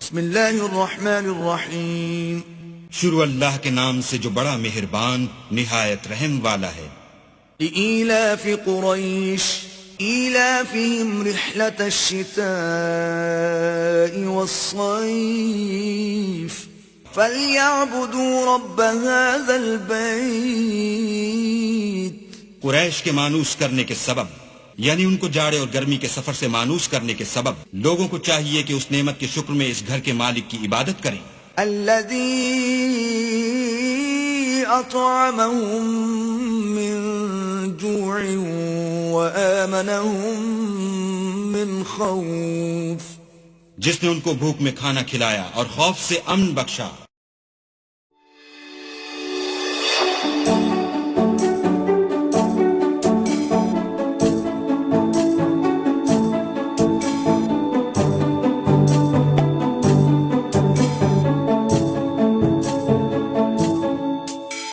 بسم اللہ الرحمن الرحیم. شروع اللہ کے نام سے جو بڑا مہربان نہایت رحم والا ہے. لإيلاف قریش إيلافهم رحلة الشتاء والصيف فليعبدوا رب هذا البيت. قریش کے مانوس کرنے کے سبب یعنی ان کو جاڑے اور گرمی کے سفر سے مانوس کرنے کے سبب لوگوں کو چاہیے کہ اس نعمت کے شکر میں اس گھر کے مالک کی عبادت کریں. الذي أطعمهم من جوع وآمنهم من خوف. جس نے ان کو بھوک میں کھانا کھلایا اور خوف سے امن بخشا.